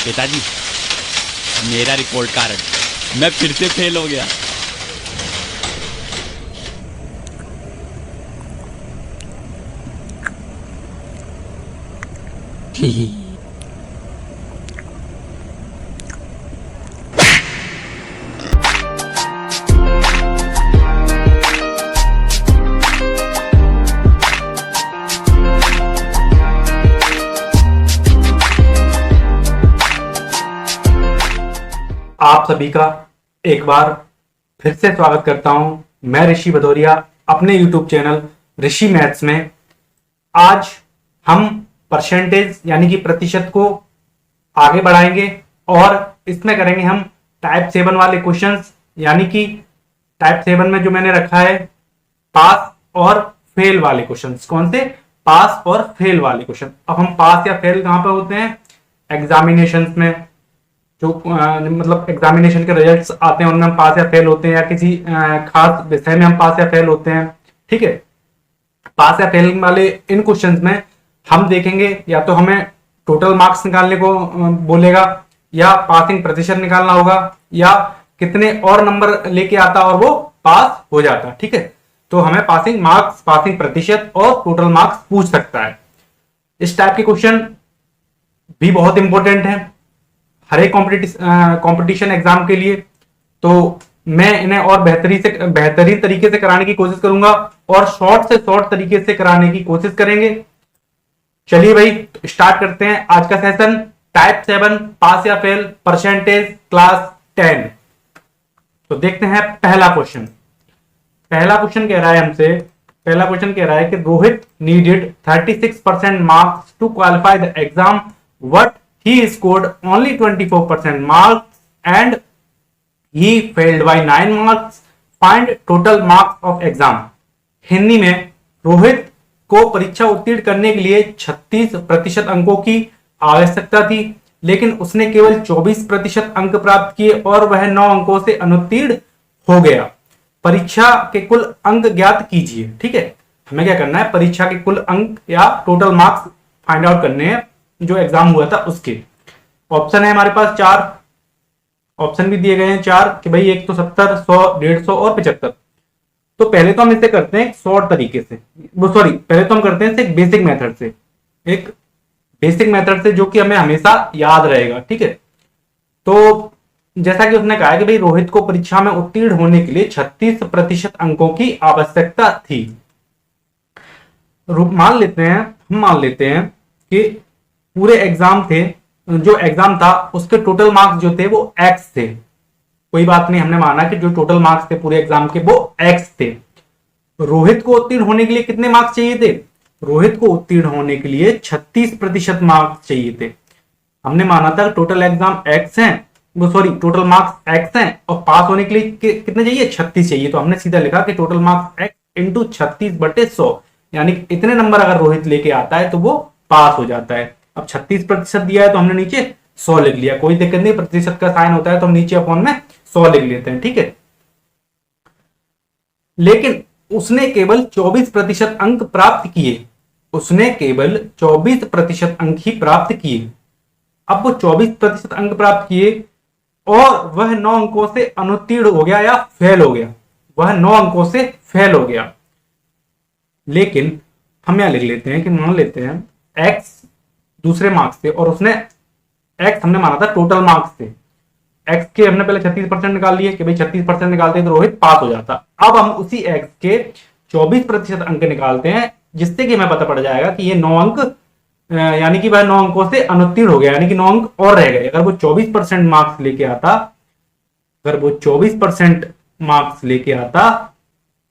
पिताजी, मेरा report card, मैं फिर से फेल हो गया। आप सभी का एक बार फिर से स्वागत करता हूं। मैं ऋषि भदौरिया अपने YouTube चैनल ऋषि मैथ्स में। आज हम परसेंटेज यानी कि प्रतिशत को आगे बढ़ाएंगे और इसमें करेंगे हम टाइप 7 वाले क्वेश्चंस, यानी कि टाइप 7 में जो मैंने रखा है पास और फेल वाले क्वेश्चंस। कौन से? पास और फेल वाले क्वेश्चन। अब हम पास या फेल कहां पे होते हैं? एग्जामिनेशंस में, जो मतलब एग्जामिनेशन के रिजल्ट्स आते हैं उनमें हम पास या फेल होते हैं, या किसी खास विषय में हम पास या फेल होते हैं। ठीक है, पास या फेल वाले इन क्वेश्चंस में हम देखेंगे या तो हमें टोटल मार्क्स निकालने को बोलेगा, या पासिंग प्रतिशत निकालना होगा, या कितने और नंबर लेके आता और वो पास हो जाता। ठीक है, तो हमें पासिंग मार्क्स, पासिंग प्रतिशत और टोटल मार्क्स पूछ सकता है। इस टाइप के क्वेश्चन भी बहुत इंपॉर्टेंट है हर एक कॉम्पिटिशन एग्जाम के लिए। तो मैं इन्हें और बेहतरीन तरीके से कराने की कोशिश करूंगा और शॉर्ट से शॉर्ट तरीके से कराने की कोशिश करेंगे। चलिए भाई, स्टार्ट करते हैं आज का सेशन। टाइप 7 पास या फेल, परसेंटेज, क्लास 10। तो देखते हैं पहला क्वेश्चन। पहला क्वेश्चन कह रहा है कि Rohit needed 36% marks to qualify the exam, but he scored only 24% marks and he failed by 9 marks. Find total marks of exam. Hindi में, रोहित को परीक्षा उत्तीर्ण करने के लिए 36% अंकों की आवश्यकता थी, लेकिन उसने केवल 24% अंक प्राप्त किए और वह 9 अंकों से अनुत्तीर्ण हो गया। परीक्षा के कुल अंक ज्ञात कीजिए। ठीक है, हमें क्या करना है? परीक्षा के कुल अंक या टोटल मार्क्स फाइंड आउट करने हैं जो एग्जाम हुआ था उसके। ऑप्शन है हमारे पास 4, ऑप्शन भी दिए गए हैं 4 कि भाई एक तो 70, 100, 150 और 75। तो पहले तो हम इसे करते हैं शॉर्ट तरीके से, पहले तो हम करते हैं एक बेसिक मेथड से जो कि हमें हमेशा याद रहेगा। ठीक है, तो जैसा कि उसने कहा है कि भाई रोहित को परीक्षा में उत्तीर्ण होने के लिए 36% अंकों की आवश्यकता थी। मान लेते हैं कि पूरे जो एग्जाम था उसके टोटल मार्क्स जो थे वो x थे। कोई बात नहीं, हमने माना कि जो टोटल मार्क्स थे पूरे एग्जाम के वो x थे। रोहित को उत्तीर्ण होने के लिए कितने मार्क्स चाहिए थे? रोहित को उत्तीर्ण होने के लिए 36% मार्क्स चाहिए थे। हमने माना था टोटल मार्क्स x हैं और पास होने के लिए कितने चाहिए? 36 चाहिए। तो हमने सीधा लिखा कि टोटल मार्क्स x इंटू 36/100, यानी इतने नंबर अगर रोहित लेके आता है तो वो पास हो जाता है। अब 36% दिया है तो हमने नीचे 100 लिख लिया, कोई दिक्कत नहीं, प्रतिशत का साइन होता है तो हम नीचे अपॉन में 100 लिख लेते हैं। ठीक है, लेकिन उसने केवल 24% अंक प्राप्त किए। उसने केवल 24% अंक ही प्राप्त किए। अब वो 24% अंक प्राप्त किए और वह 9 अंकों से अनुत्तीर्ण हो गया या फेल हो गया। वह 9 अंकों से फेल हो गया। लेकिन हम यहां लिख लेते हैं कि मान लेते हैं x दूसरे मार्क्स थे और उसने x हमने माना था टोटल मार्क्स थे। x के हमने पहले 36% निकाल लिए कि भाई 36% निकालते हैं तो रोहित पास हो जाता। अब हम उसी x के 24% अंक निकालते हैं, जिससे कि हमें पता पड़ जाएगा कि ये 9 अंक यानी कि वह 9 अंकों से अनुत्तीर्ण हो गया, यानी कि 9 अंक और रह गए। अगर वो 24% मार्क्स लेके आता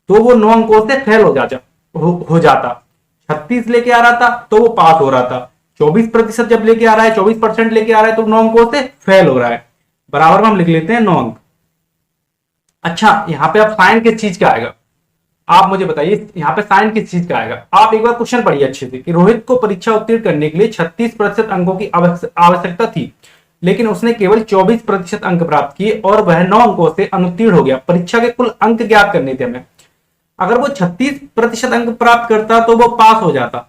तो वो 9 अंकों से फेल हो जाता। 36 लेके आ रहा था तो वो पास हो रहा था। 24% जब लेके आ रहा है, 24% लेके आ रहा है तो 9 अंकों से फेल हो रहा है। बराबर में हम लिख लेते हैं 9 अंक। अच्छा, यहां पे अब साइन किस चीज का आएगा? आप मुझे बताइए, यहां पे साइन किस चीज का आएगा? आप एक बार क्वेश्चन पढ़िए अच्छे से कि रोहित को परीक्षा उत्तीर्ण करने के लिए 36% अंकों की आवश्यकता थी, लेकिन उसने केवल 24% अंक प्राप्त किए और वह 9 अंकों से अनुत्तीर्ण हो गया। परीक्षा के कुल अंक ज्ञात करने थे हमें। अगर वो 36% अंक प्राप्त करता तो वो पास हो जाता।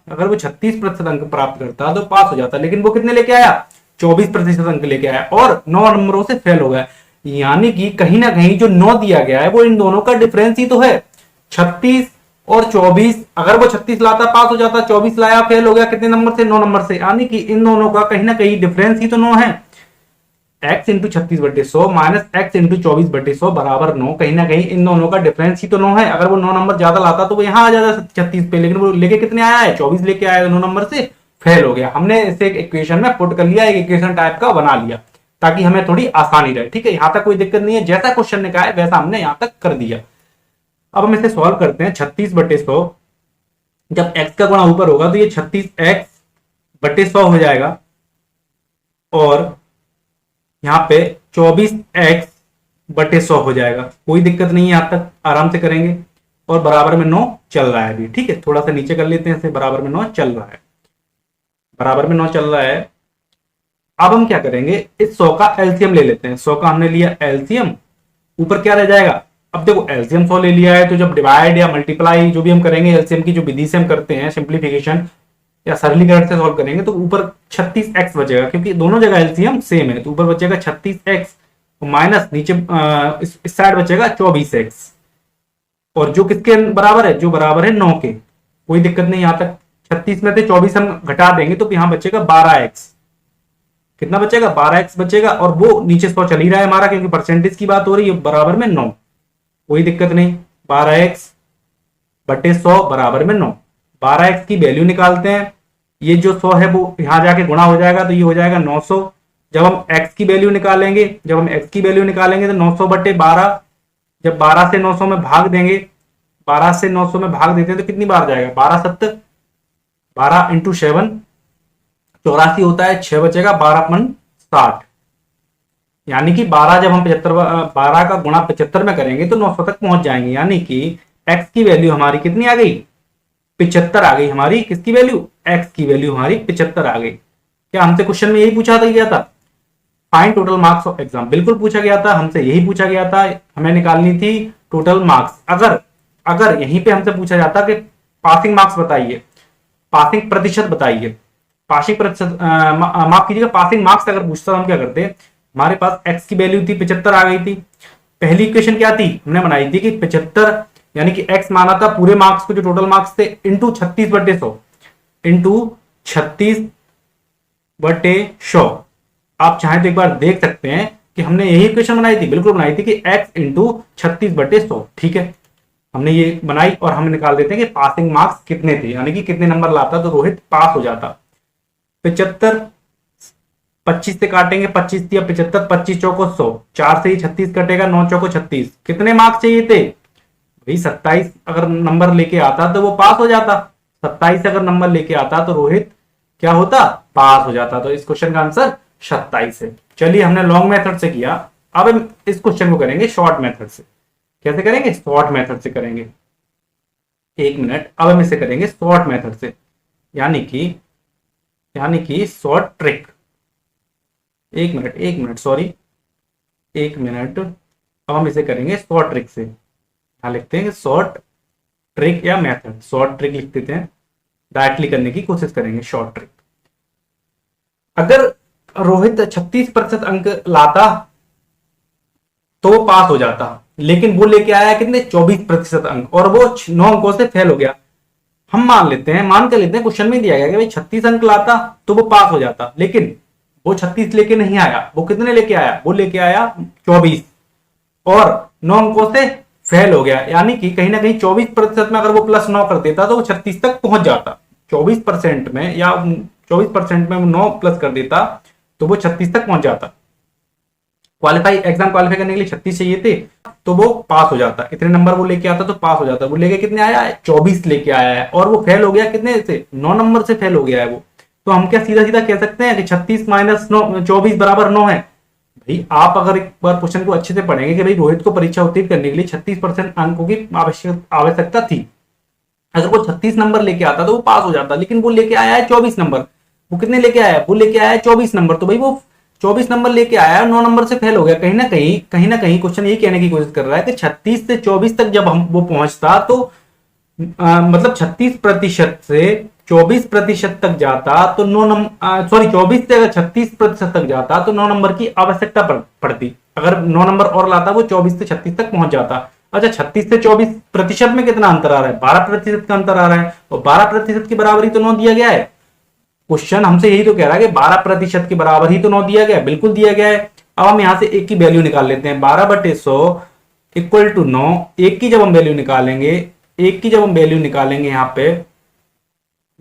लेकिन वो कितने लेके आया? 24% अंक लेके आया और 9 नंबरों से फेल हो गया। यानी कि कहीं ना कहीं जो 9 दिया गया है वो इन दोनों का डिफरेंस ही तो है। 36 और 24, अगर वो 36 लाता पास हो जाता, 24 लाया फेल हो गया, कितने नंबर से? 9 नंबर से। यानी कि इन दोनों का कहीं ना कहीं डिफरेंस ही तो 9 है। x into 36/100 minus x into 24/100 बराबर 9। कहीं ना कहीं इन दोनों का डिफरेंस ही तो 9 है। अगर वो 9 नंबर ज्यादा लाता तो वो यहाँ आ जाता 36 पे, लेकिन वो लेके कितने आया है? 24 लेके आया, 9 नंबर से फेल हो गया। हमने इसे एक इक्वेशन में पुट कर लिया, एक इक्वेशन टाइप का बना लिया ताकि हमें थोड़ी आसानी रहे। ठीक है, यहां तक कोई दिक्कत नहीं है, जैसा क्वेश्चन ने कहा है वैसा हमने यहां तक कर दिया। अब हम इसे सॉल्व करते हैं। 36/100 जब x का गुणा ऊपर होगा तो ये 36x/100 हो जाएगा और यहां पे 24x/100 हो जाएगा। कोई दिक्कत नहीं है, यहां तक आराम से करेंगे। और बराबर में 9 चल रहा है अभी। ठीक है, थोड़ा सा नीचे कर लेते हैं इसे। बराबर में 9 चल रहा है, बराबर में 9 चल रहा है। अब हम क्या करेंगे, इस 100 का एलसीएम ले लेते हैं। 100 का हमने लिया एलसीएम, ऊपर क्या रह जाएगा? अब देखो एलसीएम 100 ले लिया है तो जब डिवाइड या मल्टीप्लाई जो भी हम करेंगे एलसीएम की जो विधि से हम करते हैं, सिंप्लीफिकेशन या सरलीकरण से सॉल्व करेंगे, तो ऊपर 36x बचेगा क्योंकि दोनों जगह एलसीएम सेम है। तो ऊपर बचेगा 36x माइनस नीचे इस साइड बचेगा 24x, और जो किसके बराबर है? जो बराबर है 9 के। कोई दिक्कत नहीं, यहां तक 36 में से 24 हम घटा देंगे तो यहां बचेगा 12x। कितना बचेगा? 12x बचेगा। और वो नीचे 100 चल ही रहा है हमारा क्योंकि परसेंटेज की बात हो रही है। बराबर में 9, कोई दिक्कत नहीं। 12x/100 बराबर में 9। 12x की वैल्यू निकालते हैं। ये जो 100 है वो यहां जाके गुणा हो जाएगा तो ये हो जाएगा 900। जब हम x की वैल्यू निकालेंगे, तो 900/12। जब 12 से 900 में भाग देंगे, 12 से 900 में भाग देते हैं तो कितनी बार जाएगा? 12 7, 12 इंटू 7 84 होता है, 6 बचेगा, 12×60। यानी कि 12 जब हम 12 का गुणा 75 में करेंगे तो 900 तक पहुंच जाएंगे। यानी कि x की वैल्यू हमारी कितनी आ गई? 75 आ गई हमारी। किसकी वैल्यू? x की वैल्यू हमारी 75 आ गई। क्या हमसे क्वेश्चन में यही पूछा गया था? Find total marks of exam, बिल्कुल पूछा गया था, हमसे यही पूछा गया था। हमें निकालनी थी टोटल मार्क्स। अगर यहीं पे हमसे पूछा जाता कि पासिंग मार्क्स बताइए, पासिंग प्रतिशत बताइए, पासिंग प्रतिशत माफ कीजिएगा, पासिंग मार्क्स अगर पूछता तो हम क्या करते? हमारे पास x की वैल्यू थी 75 आ गई थी। पहली इक्वेशन क्या थी? हमने बनाई थी कि 75 यानी कि x माना था पूरे मार्क्स को जो टोटल मार्क्स थे इंटू 36/100 इंटू 36/100। आप चाहें तो एक बार देख सकते हैं कि हमने यही इक्वेशन बनाई थी, बिल्कुल बनाई थी कि x इंटू 36/100। ठीक है, हमने ये बनाई और हम निकाल देते हैं कि पासिंग मार्क्स कितने थे, यानी कि कितने नंबर लाता तो रोहित पास हो जाता। 75 25 से काटेंगे, 25 दिया 75, 25 चौको 100, 4 से ही 36 कटेगा, 9 चौको 36। कितने मार्क्स चाहिए थे भाई? 27 अगर नंबर लेके आता तो वो पास हो जाता। 27 अगर नंबर लेके आता तो रोहित क्या होता? पास हो जाता। तो इस क्वेश्चन का आंसर 27 है। चलिए, हमने लॉन्ग मेथड से किया, अब हम इस क्वेश्चन को करेंगे शॉर्ट मेथड से। कैसे करेंगे? शॉर्ट मेथड से करेंगे। एक मिनट, अब हम इसे करेंगे शॉर्ट मेथड से, यानी कि शॉर्ट ट्रिक। एक मिनट सॉरी, एक मिनट। अब हम इसे करेंगे शॉर्ट ट्रिक से। यहां लिखते हैं शॉर्ट ट्रिक या मेथड। शॉर्ट ट्रिक लिख देते हैं, डायरेक्टली करने की कोशिश करेंगे शॉर्ट ट्रिक। अगर रोहित 36% अंक लाता तो वो पास हो जाता, लेकिन वो लेके आया कितने? 24% अंक, और वो 9 अंकों से फेल हो गया। हम मान कर लेते हैं क्वेश्चन में दिया गया कि भाई 36 अंक लाता तो वो पास हो जाता, लेकिन वो 36 लेके नहीं आया। वो कितने लेके आया? वो लेके आया 24 और 9 अंकों से फेल हो गया। यानी कि कहीं ना कहीं 24% में अगर वो +9 कर देता तो वो 36 तक पहुंच जाता। 24% में या 24% में 9 प्लस कर देता तो वो 36 तक पहुंच जाता। एग्जाम क्वालिफाई करने के लिए 36 चाहिए थे तो वो पास हो जाता। इतने नंबर वो लेके आता तो पास हो जाता। वो लेके कितने आया है? 24 लेके आया है, और वो फेल हो गया कितने से? 9 नंबर से फेल हो गया है वो। तो हम क्या सीधा सीधा कह सकते हैं कि 36 माइनस 24 बराबर 9 है। भाई आप अगर एक बार क्वेश्चन को अच्छे से पढ़ेंगे कि भाई रोहित को परीक्षा उत्तीर्ण करने के लिए 36% अंकों की आवश्यकता थी। अगर वो 36 नंबर लेके आता तो वो पास हो जाता, लेकिन वो लेके आया है 24 नंबर। वो कितने लेके आया है? वो लेके आया है 24 नंबर। तो भाई वो 24 नंबर लेके आया है, 9 नंबर से फेल हो गया। कहीं ना कहीं क्वेश्चन यही कहने की कोशिश कर रहा है कि 36 से 24 तक जब हम वो पहुंचता तो मतलब 36% से 24% तक जाता तो 24 से अगर 36% तक जाता तो 9 नंबर की आवश्यकता पड़ती। अगर 9 नंबर और लाता वो 24 से 36 तक पहुंच जाता। अच्छा, 36 से 24% में कितना अंतर आ रहा है? 12% का अंतर आ रहा है, और 12% की बराबरी तो 9 दिया गया है। क्वेश्चन हमसे यही तो कह रहा है कि 12% के बराबर ही तो 9 दिया गया है, बिल्कुल दिया गया है। अब हम यहां से एक की वैल्यू निकाल लेते हैं। 12/100 इक्वल टू 9। एक की जब हम वैल्यू निकालेंगे, यहाँ पे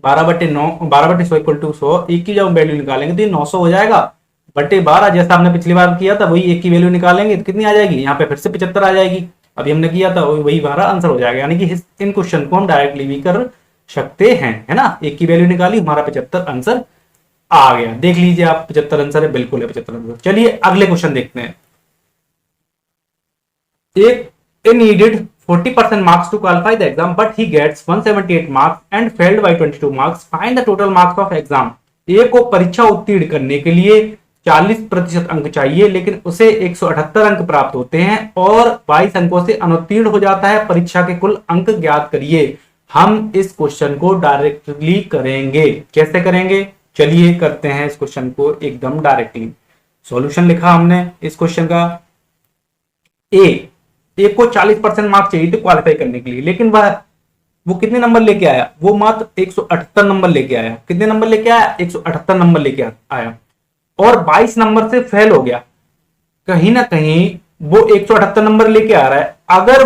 12/9, 12/100 इक्वल टू 100, एक की जब हम वैल्यू निकालेंगे तो ये 900 हो जाएगा बटे 12, जैसा हमने पिछली बार किया था। वही एक की वैल्यू निकालेंगे तो कितनी आ जाएगी? यहाँ पे फिर से 75 आ जाएगी। अभी हमने किया था वही हमारा आंसर हो जाएगा। यानी कि इन क्वेश्चन को हम डायरेक्टली भी कर सकते हैं, है ना। एक की वैल्यू निकाली, हमारा 75 आंसर आ गया। देख लीजिए आप, 75 आंसर है, बिल्कुल है 75 आंसर। चलिए अगले क्वेश्चन देखते हैं। एक needed 40% marks to qualify the exam, but he gets 178 marks and failed by 22 marks. Find the total marks of exam. ए को परीक्षा उत्तीर्ण करने के लिए 40% अंक चाहिए, लेकिन उसे 178 अंक प्राप्त होते हैं और 22 अंकों से अनुत्तीर्ण हो जाता है। परीक्षा के कुल अंक ज्ञात करिए। हम इस क्वेश्चन को डायरेक्टली करेंगे। कैसे करेंगे? चलिए करते हैं इस क्वेश्चन को एकदम डायरेक्टली। सॉल्यूशन लिखा हमने इस क्वेश्चन का। ए को 40% मार्क्स चाहिए थे क्वालिफाई करने के लिए, लेकिन वो कितने नंबर लेके आया? वो मात्र 178 नंबर लेके आया। कितने नंबर लेके आया? 178 नंबर लेके आया, और 22 नंबर से फेल हो गया। कहीं ना कहीं वो 178 नंबर लेके आ रहा है। अगर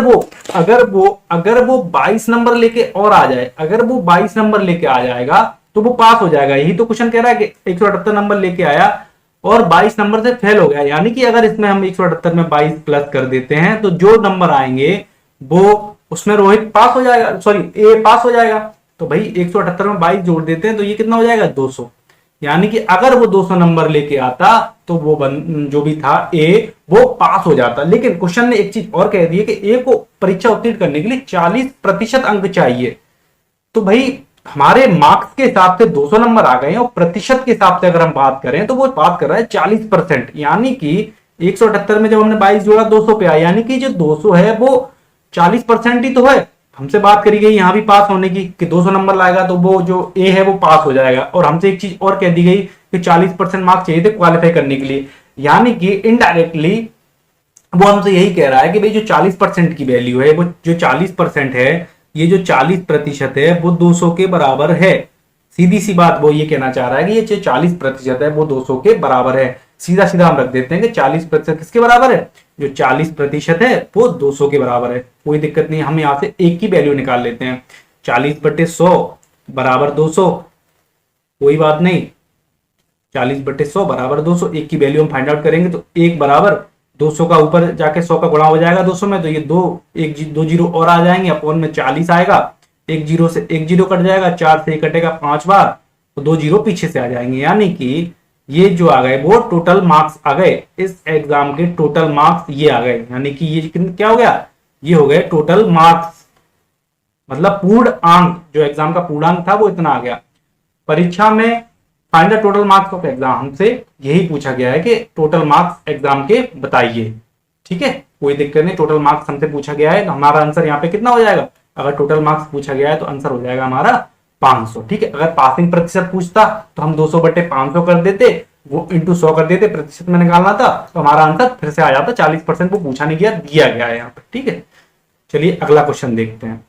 वो 22 नंबर लेके और आ जाए, अगर वो 22 नंबर लेके आ जाएगा तो वो पास हो जाएगा। यही तो क्वेश्चन कह रहा है कि 178 नंबर लेके आया और 22 नंबर से फेल हो गया। यानी कि अगर इसमें हम 178 में 22 प्लस कर देते हैं तो जो नंबर आएंगे वो उसमें रोहित पास हो जाएगा, सॉरी ए पास हो जाएगा। तो भाई 178 में 22 जोड़ देते हैं तो ये कितना हो जाएगा? 200। यानी कि अगर वो 200 नंबर लेके आता तो वो जो भी था ए, वो पास हो जाता। लेकिन क्वेश्चन ने एक चीज और कह दी है कि ए को परीक्षा उत्तीर्ण करने के लिए 40% अंक चाहिए। तो भाई हमारे मार्क्स के हिसाब से 200 नंबर आ गए और प्रतिशत के हिसाब से अगर हम बात करें तो वो बात कर रहा है 40%। यानी कि 178 में जब हमने 22 जोड़ा 200 पे आया, यानी कि जो 200 है वो 40% ही तो है। हमसे बात करी गई यहां भी पास होने की कि 200 नंबर लाएगा तो वो जो ए है वो पास हो जाएगा, और हमसे एक चीज और कह दी गई कि 40% मार्क्स चाहिए थे क्वालिफाई करने के लिए। यानी कि इनडायरेक्टली वो हमसे यही कह रहा है कि भाई जो 40% की वैल्यू है, वो जो 40% है, ये जो 40% है वो 200 के बराबर है। सीधी सी बात वो ये कहना चाह रहा है कि ये जो 40% है वो 200 के बराबर है। सीधा सीधा हम रख देते हैं कि 40% किसके बराबर है? जो 40% है वो 200 के बराबर है। कोई दिक्कत नहीं, हम यहां से एक की वैल्यू निकाल लेते हैं। 40/100 बराबर 200, कोई बात नहीं। 40/100 बराबर 200, एक की वैल्यू हम फाइंड आउट करेंगे तो एक बराबर 200 का ऊपर जाके 100 का गुणा हो जाएगा 200 में, तो ये दो जीरो और आ जाएंगे, अपोन में 40 आएगा। एक जीरो से एक जीरो कट जाएगा, 4 से कटेगा 5 बार, तो 2 जीरो पीछे से आ जाएंगे। यानी कि ये जो आ गए वो टोटल मार्क्स आ गए। इस एग्जाम के टोटल मार्क्स ये आ गए। यानी कि ये क्या हो गया? ये हो गए टोटल मार्क्स, मतलब पूर्ण अंक। जो एग्जाम का पूर्णांक था वो इतना आ गया। परीक्षा में find the total marks of exam, हमसे यही पूछा गया है कि टोटल मार्क्स एग्जाम के बताइए। ठीक है, कोई दिक्कत नहीं, टोटल मार्क्स हमसे पूछा गया है तो हमारा आंसर यहाँ पे कितना हो जाएगा? अगर टोटल मार्क्स पूछा गया है तो आंसर हो जाएगा हमारा 500। ठीक है, अगर पासिंग प्रतिशत पूछता तो हम 200/500 कर देते, वो इंटू 100 कर देते, प्रतिशत में निकालना था तो हमारा आंसर फिर से आ जाता। 40% वो पूछा नहीं गया, दिया गया है यहाँ पे। ठीक है, चलिए अगला क्वेश्चन देखते हैं।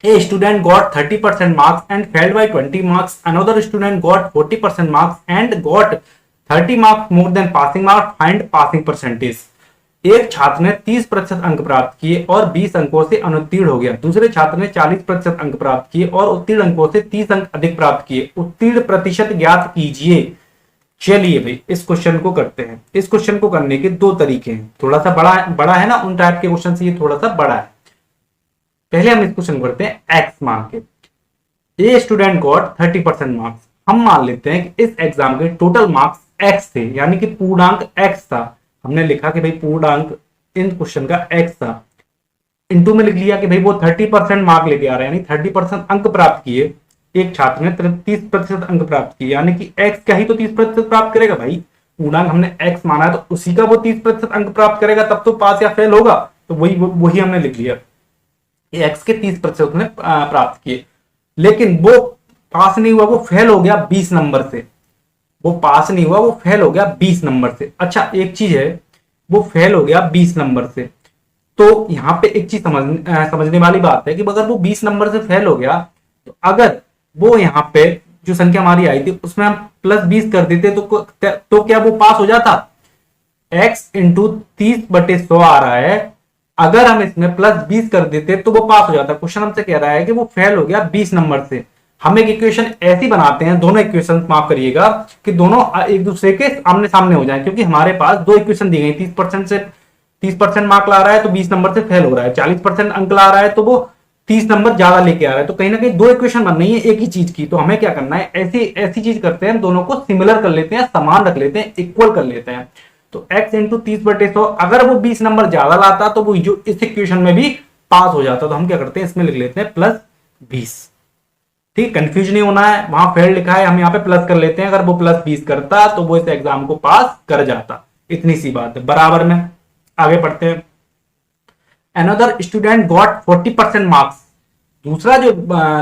A student got 30% marks and failed by 20 marks. Another student got 40% marks and got 30 marks more than passing mark. Find passing percentage. एक छात्र ने 30% अंक प्राप्त किए और 20 अंकों से अनुत्तीर्ण हो गया। दूसरे छात्र ने 40% अंक प्राप्त किए और उत्तीर्ण अंकों से 30 अंक अधिक प्राप्त किए। उत्तीर्ण प्रतिशत ज्ञात कीजिए। चलिए भाई इस क्वेश्चन को करते हैं। इस क्वेश्चन को करने के दो तरीके हैं। थोड़ा सा बड़ा है ना, उन टाइप के क्वेश्चन से ये थोड़ा सा बड़ा है। पहले हम इस क्वेश्चन करते हैं एक्स मान के। ए स्टूडेंट गॉट 30% मार्क्स। हम मान लेते हैं कि इस एग्जाम के टोटल मार्क्स एक्स थे, यानी कि पूर्णांक एक्स था। हमने लिखा कि भाई पूर्णांक इन क्वेश्चन का एक्स था, इनटू में लिख लिया कि भाई वो 30% मार्क लेके आ रहा है, यानी 30% अंक प्राप्त किए। एक छात्र ने 30% अंक प्राप्त किए, यानी कि एक्स का ही तो 30% प्राप्त करेगा भाई। पूर्णांक हमने एक्स माना है तो उसी का वो 30% अंक प्राप्त करेगा, तब तो पास या फेल होगा। तो वही हमने लिख लिया, एक्स के 30% उसने प्राप्त किए। लेकिन वो पास नहीं हुआ, वो फेल हो गया 20 नंबर से। वो पास नहीं हुआ, वो फेल हो गया 20 नंबर से। अच्छा एक चीज है, वो फेल हो गया 20 नंबर से, तो यहां पे एक चीज समझने वाली बात है कि अगर वो 20 नंबर से फेल हो गया, तो अगर वो यहाँ पे जो संख्या हमारी आई थी उसमें हम +20 कर देते तो क्या वो पास हो जाता? x इंटू 30/100 आ रहा है, अगर हम इसमें +20 कर देते तो वो पास हो जाता। क्वेश्चन हमसे कह रहा है कि वो फेल हो गया 20 नंबर से। हम एक इक्वेशन ऐसी बनाते हैं, दोनों इक्वेशन माफ करिएगा, कि दोनों एक दूसरे के आमने सामने हो जाए, क्योंकि हमारे पास दो इक्वेशन दी गई, 30% मार्क ला रहा है तो 20 नंबर से फेल हो रहा है, 40% अंक ला रहा है तो वो 30 नंबर ज्यादा लेके आ रहा है, तो कहीं ना कहीं दो इक्वेशन बन रही है एक ही चीज की। तो हमें क्या करना है, ऐसी ऐसी चीज करते हैं, दोनों को सिमिलर कर लेते हैं, समान रख लेते हैं, इक्वल कर लेते हैं। तो x इंटू 30/100, अगर वो 20 नंबर ज्यादा लाता तो वो जो इस इक्वेशन में भी पास हो जाता। तो हम क्या करते हैं, इसमें लिख लेते हैं +20। ठीक, कंफ्यूज नहीं होना है, वहां फेल लिखा है, हम यहाँ पे प्लस कर लेते हैं। अगर वो +20 करता तो वो इस एग्जाम को पास कर जाता, इतनी सी बात है। बराबर में आगे पढ़ते हैं। Another student got 40% मार्क्स, दूसरा जो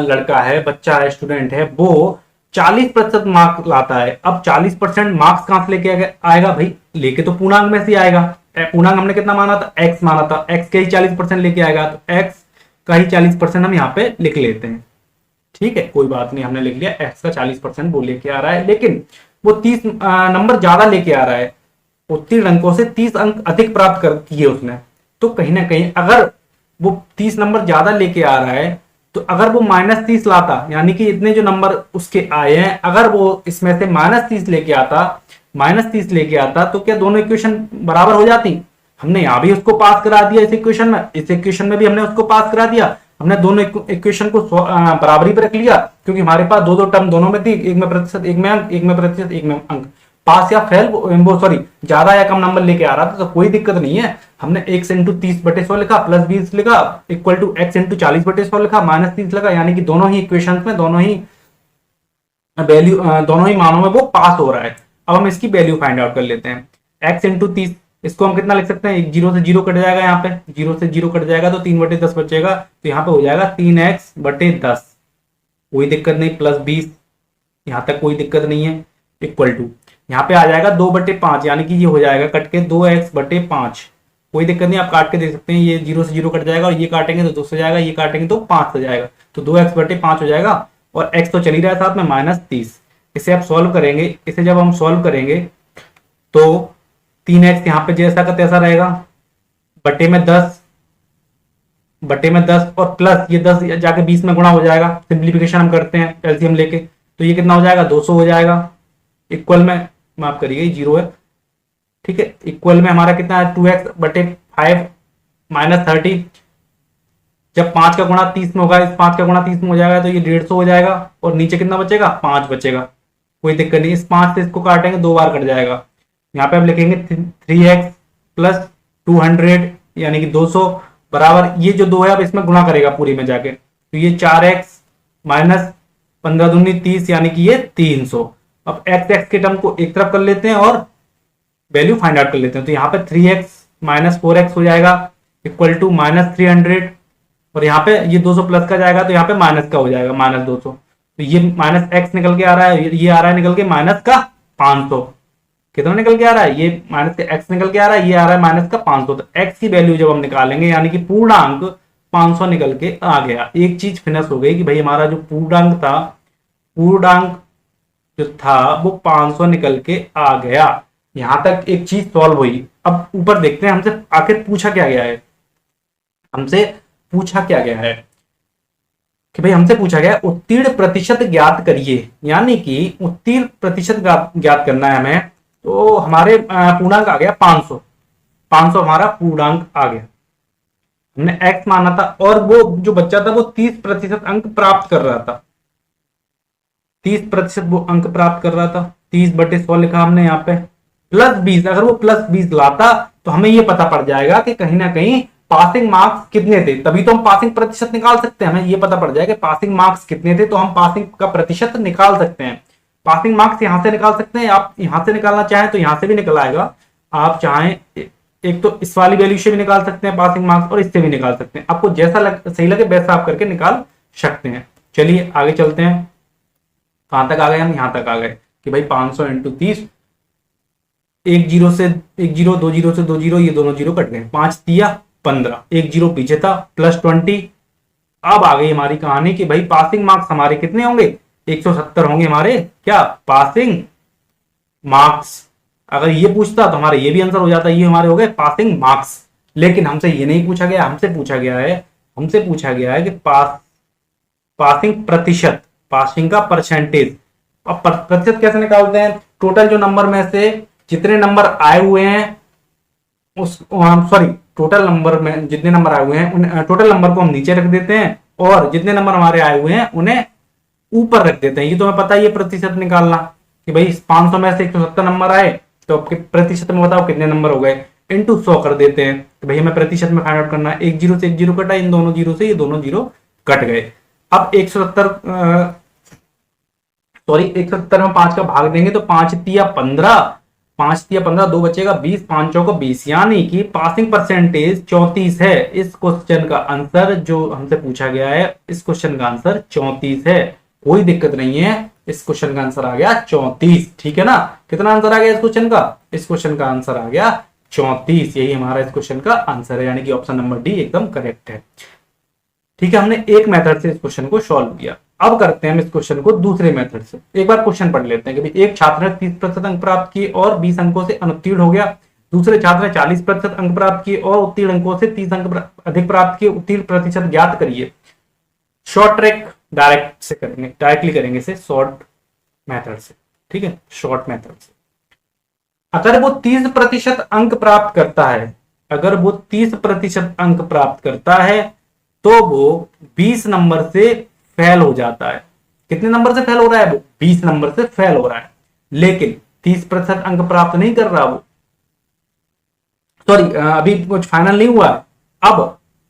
लड़का है, बच्चा है, स्टूडेंट है, वो 40% मार्क्स लाता है। अब 40% मार्क्स कहां से लेके आएगा भाई? लेके तो पूर्णांक में से आएगा। पूर्णांक हमने कितना माना था? x माना था, x के ही 40% लेके आएगा, तो x का ही 40% हम यहाँ पे लिख लेते हैं। ठीक है, कोई बात नहीं, हमने लिख लिया x का 40% वो लेके आ रहा है, लेकिन वो 30 नंबर ज्यादा लेके आ रहा है, उत्तीर्ण अंकों से 30 अंक अधिक प्राप्त कर किए उसने। तो कहीं ना कहीं अगर वो 30 नंबर ज्यादा लेके आ रहा है, तो अगर वो -30 लाता, यानी कि इतने जो नंबर उसके आए हैं, अगर वो इसमें से -30 लेके आता तो क्या दोनों इक्वेशन बराबर हो जाती? हमने यहां भी उसको पास करा दिया इस इक्वेशन में, इस इक्वेशन में भी हमने उसको पास करा दिया। हमने दोनों इक्वेशन को बराबरी पर रख लिया, क्योंकि हमारे पास दो टर्म दोनों में थी, एक में प्रतिशत, एक में अंक, एक में प्रतिशत, एक में अंक। पास या फेल, वो सॉरी ज्यादा या कम नंबर लेके आ रहा था तो कोई दिक्कत नहीं है। हमने x इंटू 30/100 लिखा, +20 लिखा, इक्वल टू x इंटू 40/100 लिखा, -30 लगा, यानी कि दोनों ही इक्वेशंस में, दोनों ही वैल्यू, दोनों ही मानों में वो पास हो रहा है। अब हम इसकी वैल्यू फाइंड आउट कर लेते हैं। x इंटू 30, इसको हम कितना लिख सकते हैं? 0 से 0 कट जाएगा, यहाँ पे 0 से 0 कट जाएगा तो 3/10 बचेगा, तो यहाँ पे हो जाएगा 3x/10। कोई दिक्कत नहीं, +20, यहाँ तक कोई दिक्कत नहीं है, इक्वल टू यहाँ पे आ जाएगा 2/5, यानी कि ये हो जाएगा कट के 2x/5। कोई दिक्कत नहीं, आप काट के देख सकते हैं, ये 0 से 0 कट जाएगा, और ये काटेंगे तो 2 से जाएगा, ये काटेंगे तो 5 से जाएगा, तो 2x/5 हो जाएगा, और x तो चल ही रहा है साथ में -30। इसे आप सॉल्व करेंगे, इसे जब हम सॉल्व करेंगे तो 3x यहाँ पे जैसा का तैसा रहेगा, बटे में 10 और प्लस ये 10 जाके 20 में गुणा हो जाएगा। सिंप्लीफिकेशन हम करते हैं एलसीएम लेके, तो ये कितना हो जाएगा? 200 हो जाएगा। इक्वल में, माफ करिए 0 है, ठीक है, इक्वल में हमारा कितना है? 2x/5 -30। जब 5 का गुणा 30 में होगा, इस 5 का गुणा 30 में हो जाएगा, तो ये 150 हो जाएगा, और नीचे कितना बचेगा? 5 बचेगा। कोई दिक्कत नहीं, इस 5 से इसको काटेंगे, 2 बार कट जाएगा। यहाँ पे हम लिखेंगे 3x + 200, यानी कि 200 बराबर, ये जो 2 है अब इसमें गुणा करेगा पूरी में जाके, तो ये 4x - 15 दूनी 30, यानी कि ये 300। अब x के टर्म को एक तरफ कर लेते हैं और वैल्यू फाइंड आउट कर लेते हैं, तो यहाँ पे 3x - 4x हो जाएगा, इक्वल टू -300, और यहाँ पे ये 200 प्लस का जाएगा, तो यहाँ पे माइनस का हो जाएगा, -200। तो ये -x निकल के आ रहा है, ये आ रहा है निकल के -500। कितना निकल के आ रहा है? ये -x निकल के आ रहा है, ये आ रहा है -500। तो x की वैल्यू जब हम निकालेंगे, यानी कि पूर्णांक 500 निकल के आ गया। एक चीज फिनिश हो गई कि भाई हमारा जो पूर्णांक जो था वो 500 निकल के आ गया। यहां तक एक चीज सॉल्व हुई। अब ऊपर देखते हैं हमसे आखिर पूछा क्या गया है। हमसे पूछा क्या गया है कि भाई हमसे पूछा गया उत्तीर्ण प्रतिशत ज्ञात करिए, यानी कि उत्तीर्ण प्रतिशत ज्ञात करना है हमें। तो हमारे पूर्णांक आ गया 500, 500 हमारा पूर्णांक आ गया। हमने x माना था, और वो जो बच्चा था वो 30% अंक प्राप्त कर रहा था, 30% वो अंक प्राप्त कर रहा था। 30/100 लिखा हमने यहाँ पे, +20, अगर वो +20 लाता तो हमें ये पता पड़ जाएगा कि कहीं ना कहीं पासिंग मार्क्स कितने थे, तभी तो हम पासिंग प्रतिशत निकाल सकते हैं। हमें ये पता पड़ जाएगा कि पासिंग मार्क्स कितने थे, तो हम पासिंग का प्रतिशत निकाल सकते हैं। पासिंग मार्क्स यहां से निकाल सकते हैं, आप यहां से निकालना चाहें तो यहां से भी निकल आएगा। आप चाहें एक तो इस वाली वैल्यू से भी निकाल सकते हैं पासिंग मार्क्स, और इससे भी निकाल सकते हैं। आपको जैसा सही लगे वैसा आप करके निकाल सकते हैं। चलिए आगे चलते हैं। कहां तक आ गए हम, यहां तक आ गए कि भाई 500 इंटू 30, एक जीरो से एक जीरो, दो जीरो से दो जीरो, ये दोनों जीरो कट गए, 5 तिया 15, एक जीरो पीछे था, प्लस 20। अब आ गई हमारी कहानी कि भाई पासिंग मार्क्स हमारे कितने होंगे, 170 होंगे हमारे क्या पासिंग मार्क्स। अगर ये पूछता तो हमारे ये भी आंसर हो जाता, ये हमारे हो गए पासिंग मार्क्स। लेकिन हमसे ये नहीं पूछा गया, हमसे पूछा गया है कि पासिंग प्रतिशत, पासिंग का परसेंटेज। अब प्रतिशत कैसे निकालते हैं, टोटल जो नंबर में से जितने नंबर आए हुए हैं उस सॉरी टोटल नंबर में जितने नंबर आए हुए हैं उन टोटल नंबर को हम नीचे रख देते हैं और जितने नंबर हमारे आए हुए हैं उन्हें ऊपर रख देते हैं। ये तो हमें पता है, ये प्रतिशत निकालना कि भाई 500 में से 170 नंबर आए तो प्रतिशत में बताओ कितने नंबर हो गए, इंटू 100 कर देते हैं। तो भाई हमें प्रतिशत में फाइंड आउट करना है, एक जीरो से एक जीरो कटा, इन दोनों जीरो से ये दोनों जीरो कट गए। अब 170 में 5 का भाग देंगे तो 5 तिया 15, 5 तिया 15, 2 बचेगा 20, 5 चौका 20, यानी कि पासिंग परसेंटेज 34 है। इस क्वेश्चन का आंसर जो हमसे पूछा गया है, इस क्वेश्चन का आंसर 34 है, कोई दिक्कत नहीं है। इस क्वेश्चन का आंसर आ गया 34, ठीक है ना। कितना आंसर आ गया इस क्वेश्चन का, इस क्वेश्चन का आंसर आ गया 34, यही हमारा इस क्वेश्चन का आंसर है, यानी कि ऑप्शन नंबर डी एकदम करेक्ट है। ठीक है, हमने एक मेथड से इस क्वेश्चन को सॉल्व किया। अब करते हैं हम इस क्वेश्चन को दूसरे मेथड से। एक बार क्वेश्चन पढ़ लेते हैं कि एक छात्र ने 30% अंक प्राप्त किए और 20 अंकों से अनुत्तीर्ण हो गया। दूसरे छात्र ने 40% अंक प्राप्त किए और उत्तीर्ण अंकों से 30 अंक अधिक प्राप्त किए, उत्तीर्ण प्रतिशत ज्ञात करिए। शॉर्ट ट्रैक डायरेक्टली करेंगे इसे शॉर्ट मेथड से, ठीक है, शॉर्ट मेथड से। अगर वो 30% अंक प्राप्त करता है, अगर वो 30% अंक प्राप्त करता है तो वो 20 नंबर से फेल हो जाता है। कितने नंबर से फेल हो रहा है वो, 20 नंबर से फेल हो रहा है, लेकिन 30% अंक प्राप्त नहीं कर रहा वो, सॉरी अभी कुछ फाइनल नहीं हुआ।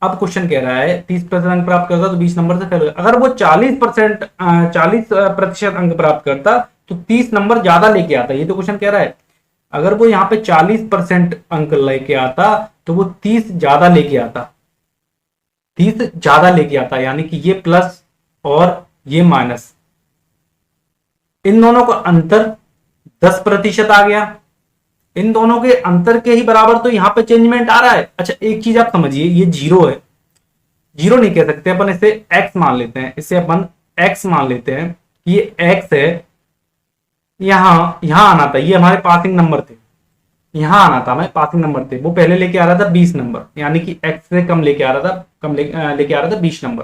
अब क्वेश्चन कह रहा है 30% अंक प्राप्त करता तो 20 नंबर से फेल हो जाता। अगर वो 40% अंक प्राप्त करता तो 30 नंबर ज्यादा लेके आता, ये तो क्वेश्चन कह रहा है। अगर वो यहाँ पे 40% अंक लेके आता तो वो 30 ज्यादा लेके आता, 30 ज्यादा लेके आता, यानी कि ये प्लस और ये माइनस, इन दोनों का अंतर 10% आ गया। इन दोनों के अंतर के ही बराबर तो यहां पे चेंजमेंट आ रहा है। अच्छा एक चीज आप समझिए, ये जीरो है, जीरो नहीं कह सकते अपन, इसे एक्स मान लेते हैं, इसे अपन एक्स मान लेते हैं, ये एक्स है। यहां आना था, ये हमारे पासिंग नंबर थे, यहां आना था हमारे पासिंग नंबर थे। वो पहले लेके आ रहा था 20 नंबर, यानी कि एक्स से कम लेके आ रहा था, लेके आ रहा था 20 नंबर।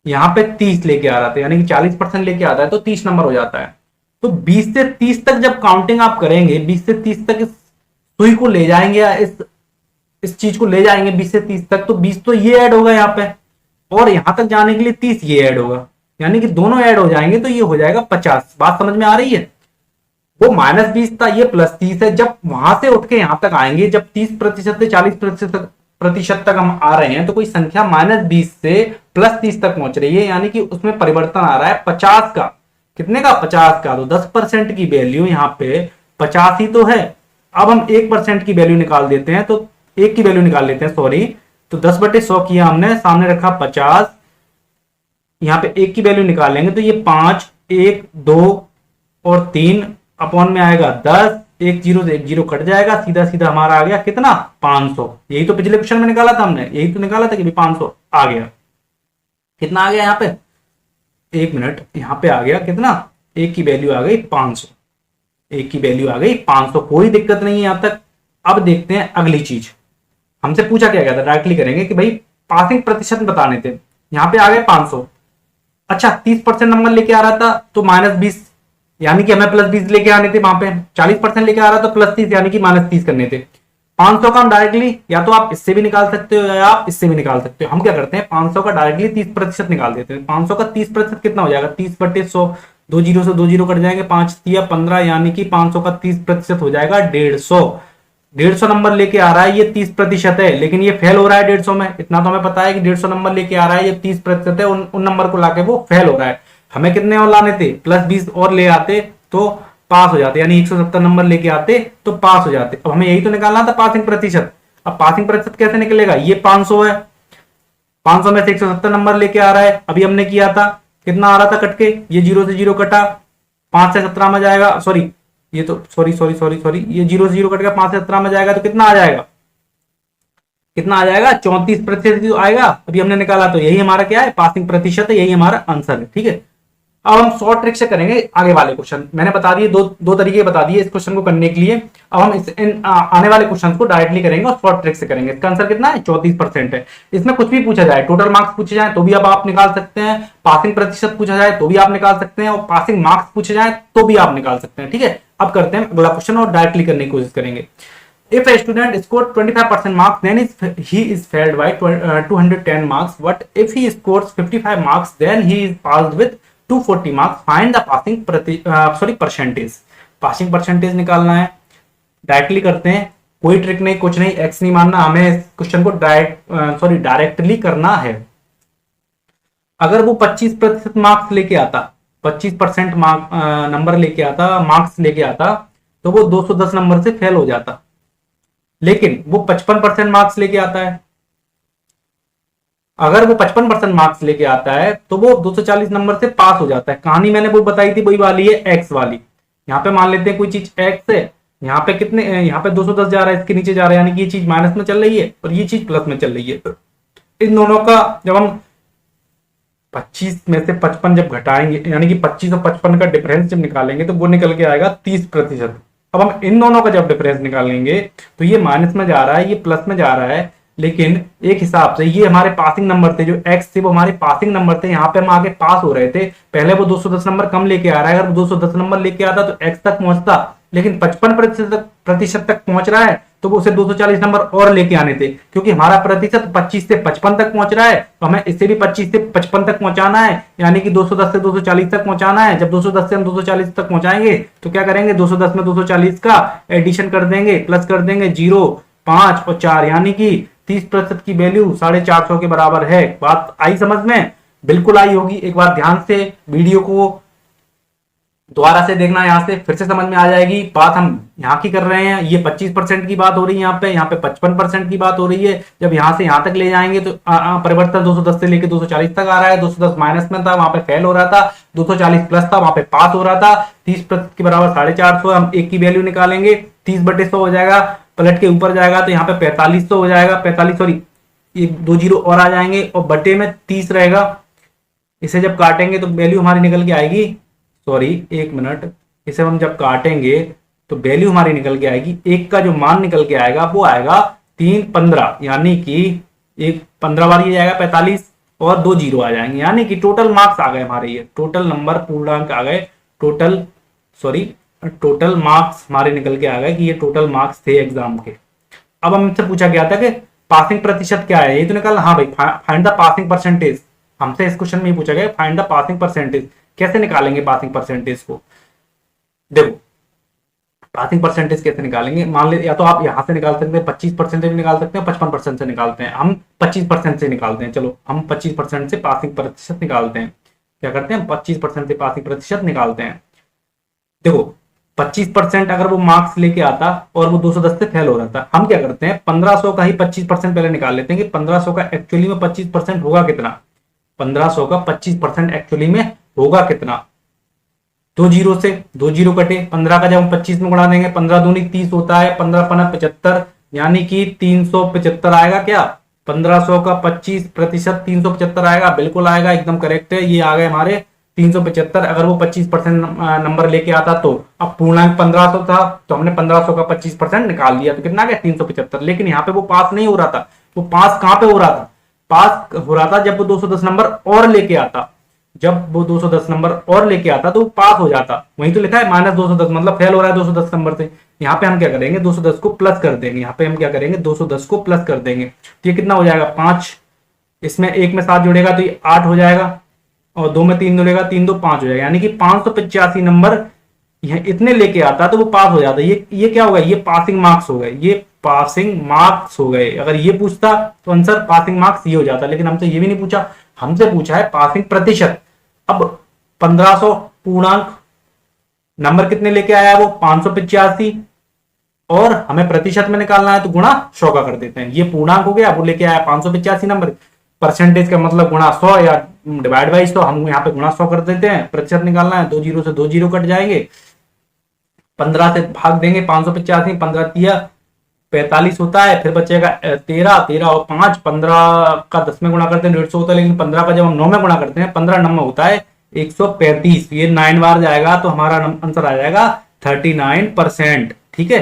यहाँ पे 30 लेके आ रहा था, यानी कि 40% लेके आता है तो 30 नंबर हो जाता है। तो 20 से 30 तक जब काउंटिंग आप करेंगे, 20 से 30 तक इस सुई को ले जाएंगे या इस चीज को ले जाएंगे 20 से 30 तक, तो 20 तो ये ऐड होगा यहाँ पे, और यहां तक जाने के लिए 30 ये ऐड होगा, यानी कि दोनों ऐड हो जाएंगे तो ये हो जाएगा 50। बात समझ में आ रही है। वो -20 था, ये +30 है। जब वहां से उठ के यहां तक आएंगे, जब 30% से 40% तक हम आ रहे हैं तो कोई संख्या -20 से +30 तक पहुंच रही है, यानी कि उसमें परिवर्तन आ रहा है 50 का। कितने का, 50 का। तो 10% की वैल्यू यहाँ पे 50 ही तो है। अब हम 1% की वैल्यू निकाल देते हैं, तो 1 की वैल्यू निकाल लेते हैं, सॉरी। तो 10/100 किया हमने, सामने रखा 50, यहाँ पे 1 की वैल्यू निकालेंगे तो ये 5, 1, 2 और 3 अपॉन में आएगा 10, 1 जीरो से 1 जीरो कट जाएगा, सीधा सीधा हमारा आ गया कितना, 500। यही तो पिछले क्वेश्चन में निकाला था हमने, यही तो निकाला था कि 500 आ गया। कितना आ गया यहाँ पे, 1 मिनट, यहाँ पे आ गया कितना, 1 की वैल्यू आ गई 500, 1 की वैल्यू आ गई 500, कोई दिक्कत नहीं है यहाँ तक। अब देखते हैं अगली चीज, हमसे पूछा क्या गया था, डायरेक्टली करेंगे कि भाई पासिंग प्रतिशत बताने थे। यहाँ पे आ गए 500। अच्छा 30% नंबर लेके आ रहा था तो -20, यानी कि हमें +20 लेके आने थे। वहां पे 40% लेके आ रहा था +30, यानी कि -30 करने थे। 500 का हम डायरेक्टली, या तो आप इससे भी निकाल सकते हो या आप इससे भी निकाल सकते हो। हम क्या करते हैं, 500 का डायरेक्टली 30% निकाल देते हैं। 500 का 30% कितना हो जाएगा, 30/100, 2 जीरो से 2 जीरो कट जाएंगे, 5 तिया 15, यानी कि 500 का 30% हो जाएगा 150। 150 नंबर लेके आ रहा है, ये 30% है, लेकिन ये फेल हो रहा है 150 में। इतना तो हमें पता है कि 150 नंबर लेके आ रहा है, ये 30% है, उन नंबर को लाके वो फेल हो रहा है। हमें कितने और लाने थे, +20 और ले आते तो पास हो जाते, यानी 170 नंबर लेके आते तो पास हो जाते। अब हमें यही तो निकालना था पासिंग प्रतिशत। अब पासिंग प्रतिशत कैसे निकलेगा, ये 500 है, 500 में से 170 नंबर लेके आ रहा है। अभी हमने किया था कितना आ रहा था कट के, ये 0 से 0 कटा, 5 से 17 में जाएगा, सॉरी ये तो सॉरी ये 0 से 0 कट गया, 5 से 17 में जाएगा तो कितना आ जाएगा, कितना आ जाएगा 34% आएगा। अभी हमने निकाला तो यही हमारा क्या है, पासिंग प्रतिशत है, यही हमारा आंसर है। ठीक है, अब हम शॉर्ट ट्रिक से करेंगे आगे वाले क्वेश्चन। मैंने बता दिए दो तरीके बता दिए इस क्वेश्चन को करने के लिए। अब हम इन आने वाले क्वेश्चन को डायरेक्टली करेंगे और शॉर्ट ट्रिक से करेंगे। इसका आंसर कितना है, 34% है। इसमें कुछ भी पूछा जाए, टोटल मार्क्स पूछे जाए तो भी अब आप निकाल सकते हैं, पासिंग प्रतिशत पूछा जाए तो भी आप निकाल सकते हैं, और पासिंग मार्क्स पूछे जाए तो भी आप निकाल सकते हैं। ठीक है, अब करते हैं अगला क्वेश्चन और डायरेक्टली करने की कोशिश करेंगे। If a student scored 25% marks, then he is failed by 210 marks. But if he scores 55 marks, then he is passed with 240 marks. Find the passing percentage. Passing percentage निकालना है, डायरेक्टली करते हैं, कोई ट्रिक नहीं, कुछ नहीं, एक्स नहीं मानना, हमें इस क्वेश्चन को डायरेक्टली करना है। अगर वो 25% मार्क्स लेके आता, 25% नंबर लेके आता, मार्क्स लेके आता, तो वो 210 नंबर से फेल हो जाता। लेकिन वो 55% मार्क्स लेके आता है, अगर वो 55% मार्क्स लेके आता है तो वो 240 नंबर से पास हो जाता है। कहानी मैंने वो बताई थी, वही वाली है, एक्स वाली। यहाँ पे मान लेते हैं कोई चीज एक्स है, यहाँ पे कितने, यहाँ पे 210 जा रहा है, इसके नीचे जा रहा है, यानी कि ये चीज माइनस में चल रही है और ये चीज प्लस में चल रही है। इन दोनों का जब हम 25 में से 55 जब घटाएंगे, यानी कि 25 और 55 का डिफरेंस जब निकालेंगे तो वो निकल के आएगा 30%। अब हम इन दोनों का जब डिफरेंस निकालेंगे तो ये माइनस में जा रहा है, ये प्लस में जा रहा है, लेकिन एक हिसाब से ये हमारे पासिंग नंबर थे, जो एक्स थे वो हमारे पासिंग नंबर थे। यहाँ पे हम आगे पास हो रहे थे, पहले वो 210 नंबर कम लेके आ रहा है, अगर 210 नंबर लेके आता तो एक्स तक पहुंचता, लेकिन 55% तक पहुंच रहा है तो वो उसे 240 नंबर और लेके आने थे। क्योंकि हमारा प्रतिशत 25 से 55 तक पहुंच रहा है तो हमें इसे भी 25 से 55 तक पहुंचाना है, यानी कि 210 से 240 तक पहुंचाना है। जब 210 से हम 240 तक पहुंचाएंगे तो क्या करेंगे, 210 में 240 का एडिशन कर देंगे, प्लस कर देंगे 0, 5 और 4, यानी कि 30% की वैल्यू 450 के बराबर है। बात आई समझ में? बिल्कुल आई होगी। एक बार ध्यान से वीडियो को दोबारा से देखना, यहां से फिर से समझ में आ जाएगी। बात हम यहाँ की कर रहे हैं, ये 25% की बात हो रही है, यहाँ पे 55% की बात हो रही है। जब यहाँ से यहाँ तक ले जाएंगे तो परिवर्तन 210 से लेके 240 तक आ रहा है। 210 माइनस में था, वहां पे फेल हो रहा था, 240 प्लस था, वहां पे पास हो रहा था। 30% के बराबर 450, हम एक की वैल्यू निकालेंगे, 30/100 हो जाएगा, पलट के ऊपर जाएगा तो यहाँ पे 4500 हो जाएगा, 45 सॉरी ये 2 जीरो और आ जाएंगे, और बटे में 30 रहेगा। इसे जब काटेंगे तो वैल्यू हमारी निकल के आएगी, सॉरी एक मिनट, इसे हम जब काटेंगे तो वैल्यू हमारी निकल के आएगी, एक का जो मान निकल के आएगा वो आएगा 315, यानी कि एक 15 बार ये जाएगा 45 और 2 जीरो आ जाएंगे, यानी कि टोटल मार्क्स आ गए हमारे, ये टोटल नंबर पूर्णांक आ गए, टोटल मार्क्स हमारे निकल के आ गए कि ये टोटल मार्क्स थे एग्जाम के। अब हमसे पूछा गया था कि पासिंग प्रतिशत क्या है, ये तो निकाल, हाँ भाई फाइंड द पासिंग परसेंटेज, हमसे इस क्वेश्चन में पूछा गया फाइंड द पासिंग परसेंटेज। कैसे निकालेंगे पासिंग परसेंटेज को? देखो पासिंग परसेंटेज कैसे निकालेंगे, मान ले या तो आप यहां से निकाल सकते हैं, 25% से भी निकाल सकते हैं, 55% से निकालते हैं। हम 25% से निकालते हैं, चलो हम 25% से पासिंग प्रतिशत निकालते हैं। क्या करते हैं, 25% से पासिंग प्रतिशत निकालते हैं। देखो 25% अगर वो मार्क्स लेके आता और वो 210 से फेल हो रहा था, हम क्या करते हैं 1500 का ही 25% पहले निकाल लेते हैं कि 1500 का एक्चुअली में 25% होगा कितना, 1500 का 25% एक्चुअली में होगा कितना। 2 जीरो से 2 जीरो कटे, 15 का जब हम 25 में गुणा देंगे, 15 दूनी 30 होता है, 15 पना 75, यानी कि 375 आएगा। क्या 1500 का 25% 375 आएगा, बिल्कुल आएगा, एकदम करेक्ट है। ये आ गए हमारे 375। अगर वो 25% नंबर लेके आता तो, अब पूर्णांक 1500 था तो हमने 1500 का 25% निकाल लिया तो कितना गया 375। लेकिन यहाँ पे वो पास नहीं हो रहा था, वो पास कहाँ पे हो रहा था, पास हो रहा था जब वो 210 नंबर और लेके आता, जब वो 210 नंबर और लेके आता तो वो पास हो जाता। वहीं तो लिखा है -210, मतलब फेल हो रहा है 210 नंबर से। यहाँ पे हम क्या करेंगे 210 को प्लस कर देंगे, यहाँ पे हम क्या करेंगे 210 को प्लस कर देंगे तो ये कितना हो जाएगा 5, इसमें 1 में 7 जुड़ेगा तो ये 8 हो जाएगा, और 2 में 3 जुड़ेगा 3 2 5 हो जाएगा, यानी कि 585 नंबर यह इतने लेके आता तो वो पास हो जाता। ये क्या होगा, ये पासिंग मार्क्स हो गए, ये पासिंग मार्क्स हो गए। अगर ये पूछता तो आंसर पासिंग मार्क्स ये हो जाता, लेकिन हमसे ये भी नहीं पूछा, हमसे पूछा है पासिंग प्रतिशत। अब 1500 पूर्णांक नंबर कितने लेके आया है वो 585, और हमें प्रतिशत में निकालना है तो गुणा 100 का कर देते हैं। ये पूर्णांक हो गया, वो लेके आया 585 नंबर, परसेंटेज का मतलब गुणा 100 या डिवाइड बाई 100, हम यहाँ पे गुणा 100 कर देते हैं। प्रतिशत निकालना है, 2 जीरो से 2 जीरो कट जाएंगे, 15 से भाग देंगे, 585, 15 तिया 45 होता है, फिर बचेगा 13, 13 और 5, 15 का 10 में गुणा करते हैं 150 होता है, लेकिन 15 का जब हम 9 में गुणा करते हैं 15 नंबर होता है 135, ये 9 बार जाएगा तो हमारा आंसर आ जाएगा 39%। ठीक है,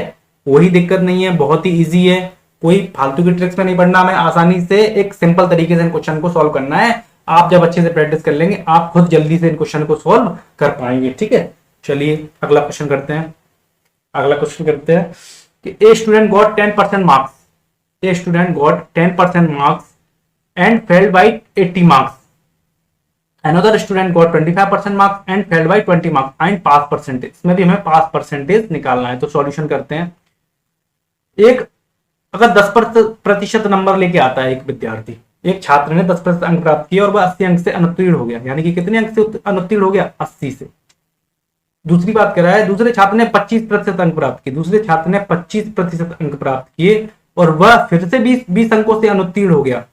कोई दिक्कत नहीं है, बहुत ही इजी है, कोई फालतू की ट्रिक्स में नहीं पढ़ना, हमें आसानी से एक सिंपल तरीके से इन क्वेश्चन को सॉल्व करना है। आप जब अच्छे से प्रैक्टिस कर लेंगे आप खुद जल्दी से इन क्वेश्चन को सॉल्व कर पाएंगे। ठीक है, चलिए अगला क्वेश्चन करते हैं। अगला क्वेश्चन करते हैं कि a student got 10% marks, a student got 10% marks and failed by 80 marks, another student got 25% marks and failed by 20 marks, find pass percentage. इसमें भी हमें पास परसेंटेज निकालना है, तो सॉल्यूशन करते हैं। एक अगर 10% नंबर लेके आता है एक विद्यार्थी, एक छात्र ने 10% अंक प्राप्त किए और वह 80 अंक से अनुत्तीर्ण हो गया, यानी कि कितने अंक से अनुत्तीर्ण हो गया, 80 से। दूसरी बात कर रहा है, दूसरे छात्र ने 25% अंक प्राप्त किए, दूसरे छात्र ने 25% अंक प्राप्त किए और वह फिर से 20 अंकों से अनुत्तीर्ण हो गया,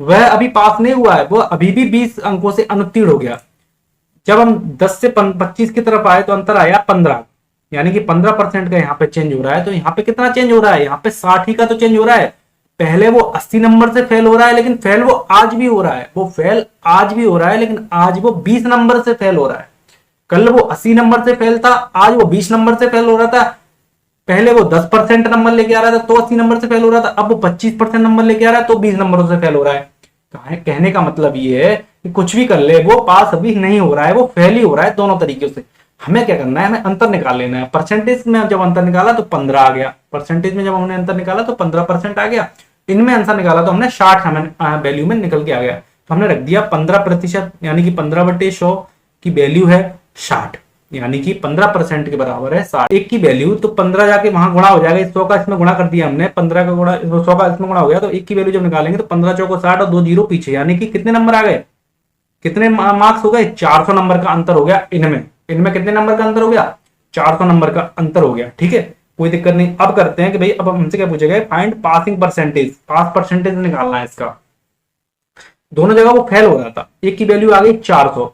वह अभी पास नहीं हुआ है, वह अभी भी 20 अंकों से अनुत्तीर्ण हो गया। जब हम 10 से 25 की तरफ आए तो अंतर आया 15, यानी कि 15% का यहाँ पे चेंज हो रहा है। तो यहाँ पे कितना चेंज हो रहा है, यहाँ पे 60 का तो चेंज हो रहा है। पहले वो 80 नंबर से फेल हो रहा है, लेकिन फेल वो आज भी हो रहा है, वो फेल आज भी हो रहा है, लेकिन आज वो 20 नंबर से फेल हो रहा है। कल वो 80 नंबर से फेल था, आज वो 20 नंबर से फेल हो रहा था। पहले वो 10% नंबर लेके आ रहा था तो 80 नंबर से फेल हो रहा था, अब वो 25% नंबर लेके आ रहा है तो 20 नंबरों से फेल हो रहा है। कहने का मतलब ये है कि कुछ भी कर ले वो पास अभी नहीं हो रहा है, वो फेल ही हो रहा है दोनों तरीके से। हमें क्या करना है, हमें अंतर निकाल लेना है। परसेंटेज में जब अंतर निकाला तो 15 आ गया, परसेंटेज में जब हमने अंतर निकाला तो 15% आ गया। इनमें आंसर निकाला तो हमने 60 हमें वैल्यू में निकल के आ गया, तो हमने रख दिया 15%, यानी कि 15/100 की वैल्यू है 60, यानी कि 15% के बराबर है 60। एक की वैल्यू तो 15 जाके वहां गुणा हो जाएगा, 100 का इसमें गुणा कर दिया हमने, 15 का गुणा 100 का इसमें गुणा हो गया, तो एक की वैल्यू जब निकालेंगे तो 15 चौको 60 और 2 जीरो पीछे, यानी कि कितने नंबर आ गए, कितने मार्क्स हो गए, 400 नंबर का अंतर हो गया। इनमें कितने नंबर का अंतर हो गया, 400 नंबर का अंतर हो गया। ठीक है, कोई दिक्कत नहीं। अब करते हैं कि भाई अब हमसे क्या पूछेगा, फाइंड पासिंग परसेंटेज, पास परसेंटेज निकालना है इसका। दोनों जगह वो फेल हो रहा था, एक की वैल्यू आ गई 400।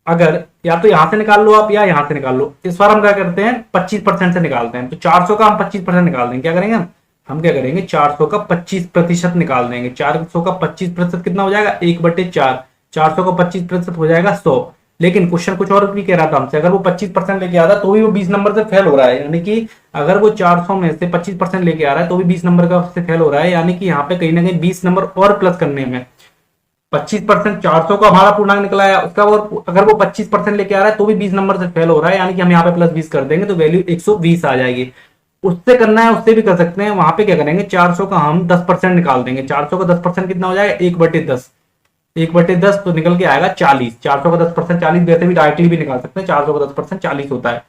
अगर या तो यहां से निकाल लो आप या यहां से निकाल लो, इस बार हम क्या करते हैं 25% से निकालते हैं। तो 400 का हम 25% निकाल देंगे। क्या करेंगे हम क्या करेंगे 400 का 25% निकाल देंगे। 400 का 25% कितना हो जाएगा, 1/4। 400 का 25% हो जाएगा 100। लेकिन क्वेश्चन कुछ और भी कह रहा था हमसे, अगर वो 25% लेके आता तो भी वो 20 नंबर से फेल हो रहा है, यानी कि अगर वो 400 में से 25% लेके आ रहा है तो भी 20 नंबर का से फेल हो रहा है, यानी कि यहाँ पे कहीं ना कहीं 20 नंबर और प्लस करने में। 25% 400 का हमारा पूर्णांक निकला है, उसका वो अगर वो 25% लेके आ रहा है तो भी 20 नंबर से फेल हो रहा है, यानी कि हम यहाँ पे प्लस 20 कर देंगे तो वैल्यू 120 आ जाएगी। उससे करना है उससे भी कर सकते हैं। वहां पे क्या करेंगे 400 का हम 10% निकाल देंगे। 400 का 10% कितना हो जाएगा, 1/10। 1/10 तो निकल के आएगा 40। 400 का 10% 40, वैसे भी डायरेक्टली भी निकाल सकते हैं। 400 का 10% 40 होता है।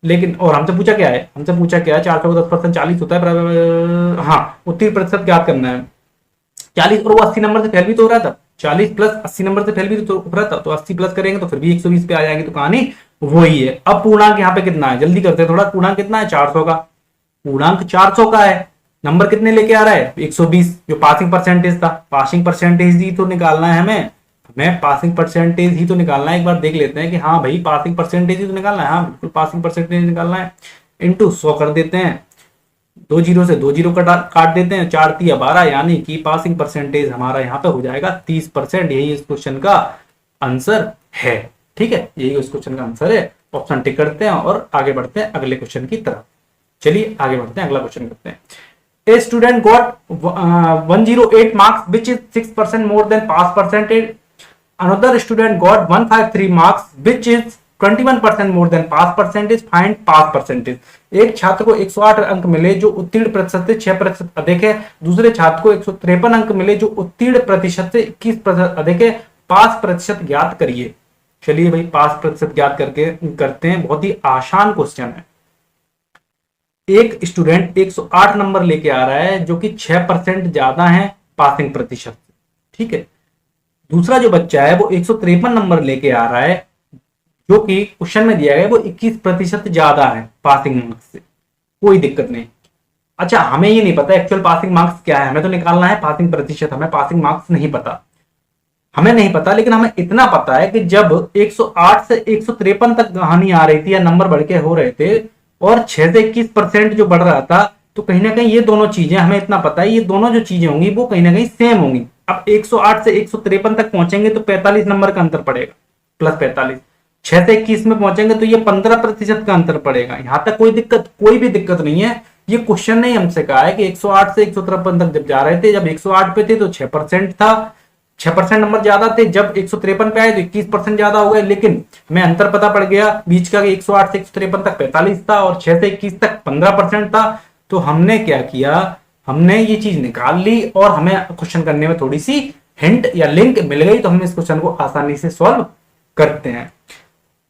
लेकिन और हमसे पूछा क्या है, 400 का 10% 40 होता है, हाँ उत्तीर्ण प्रतिशत ज्ञात करना है। 40 और वो 80 नंबर से फेल भी तो हो रहा था, 40 प्लस 80 नंबर से फेल भी तो हो रहा था, तो 80 प्लस करेंगे तो फिर भी 120 पे आ जाएगी। तो कहानी वही है। अब पूर्णांक यहाँ पे कितना है, जल्दी करते हैं थोड़ा। पूर्णांक कितना है, 400 का। पूर्णांक 400 का है, नंबर कितने लेके आ रहा है, 120, जो पासिंग परसेंटेज था। पासिंग परसेंटेज ही तो निकालना है हमें पासिंग परसेंटेज ही तो निकालना है। एक बार देख लेते हैं कि हाँ भाई पासिंग परसेंटेज ही तो निकालना है। हाँ बिल्कुल पासिंग परसेंटेज निकालना है। इंटू 100 कर देते हैं, 2 जीरो से 2 जीरो काट देते हैं, 4 3 12, यानी कि पासिंग परसेंटेज हमारा यहाँ पे हो जाएगा 30%। यही इस क्वेश्चन का आंसर है। ठीक है, यही उस क्वेश्चन का आंसर है। ऑप्शन टिक करते हैं और आगे बढ़ते हैं अगले क्वेश्चन की तरफ। चलिए आगे बढ़ते हैं, अगला क्वेश्चन करते हैं। A student got 108 marks, which is 6% more than pass percentage. Another student got 153 marks, which is 21% more than pass percentage. Find pass percentage. एक छात्र को 108 अंक मिले जो उत्तीर्ण प्रतिशत से 6% अधिक है। दूसरे छात्र को 153 अंक मिले जो उत्तीर्ण प्रतिशत से 21% अधिक है। पास प्रतिशत ज्ञात करिए। चलिए भाई पास प्रतिशत ज्ञात करते हैं। बहुत ही आसान क्वेश्चन है। एक स्टूडेंट 108 नंबर लेके आ रहा है जो कि 6% ज्यादा है पासिंग प्रतिशत। ठीक है, दूसरा जो बच्चा है वो 153 नंबर लेके आ रहा है जो कि क्वेश्चन में दिया गया है वो 21% ज्यादा है पासिंग मार्क्स से। कोई दिक्कत नहीं, अच्छा, हमें ये नहीं पता एक्चुअल पासिंग मार्क्स क्या है, हमें तो निकालना है पासिंग प्रतिशत, हमें पासिंग मार्क्स नहीं पता, हमें नहीं पता। लेकिन हमें इतना पता है कि जब 108 से 153 तक कहानी आ रही थी या नंबर बढ़ के हो रहे थे और 6 से 21% जो बढ़ रहा था, तो कहीं ना कहीं ये दोनों चीजें हमें इतना पता है, ये दोनों जो चीजें होंगी वो कहीं ना कहीं सेम होंगी। अब 108 से 153 तक पहुंचेंगे तो 45 नंबर का अंतर पड़ेगा, +45। 6 से 21 में पहुंचेंगे तो ये 15% का अंतर पड़ेगा। यहां तक कोई भी दिक्कत नहीं है। ये क्वेश्चन ने हमसे कहा है कि 108 से 153 तक जब जा रहे थे, जब 108 पे थे तो 6% था, 6% नंबर ज्यादा थे, जब 153 पे आए तो 21% ज्यादा हो गए। लेकिन हमें अंतर पता पड़ गया बीच का कि 108 से 153 तक 45 था और 6 से 21 तक 15% था। तो हमने क्या किया, हमने ये चीज निकाल ली और हमें क्वेश्चन करने में थोड़ी सी हिंट या लिंक मिल गई, तो हम इस क्वेश्चन को आसानी से सॉल्व करते हैं।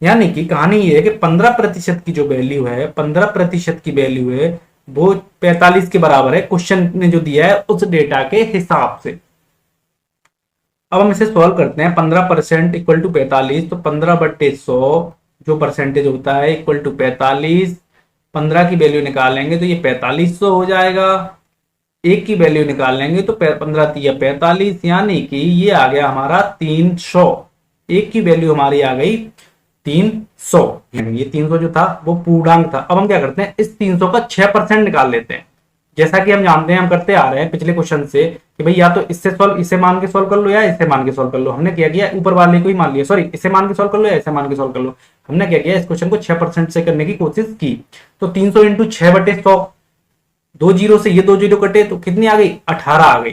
यानी कि कहानी ये है कि 15% की जो वैल्यू है, 15% की वैल्यू है वो 45 के बराबर है, क्वेश्चन ने जो दिया है उस डेटा के हिसाब से। अब हम इसे सॉल्व करते हैं। 15% इक्वल टू 45, तो 15/100 जो परसेंटेज होता है इक्वल टू 45। 15 की वैल्यू निकालेंगे तो ये 4500 हो जाएगा। एक की वैल्यू निकाल लेंगे तो 15 या 45, यानी कि ये आ गया हमारा 300। एक की वैल्यू हमारी आ गई 300, ये 300 जो था वो पूर्णांक था। अब हम क्या करते हैं, इस 300 का 6% निकाल लेते हैं। जैसा कि हम जानते हैं, हम करते आ रहे हैं पिछले क्वेश्चन से कि भाई या तो इसे मान के सॉल्व कर लो या इसे मान के सॉल्व कर लो। हमने क्या किया, ऊपर वाले को ही मान लिया, सॉरी इसे मान के सॉल्व कर लो या इसे मान के सॉल्व कर लो। हमने क्या किया, इस क्वेश्चन को 6% से करने की कोशिश की। तो 300 इंटू 6/100, 2 जीरो से ये 2 जीरो कटे तो कितनी आ गई, 18 आ गई।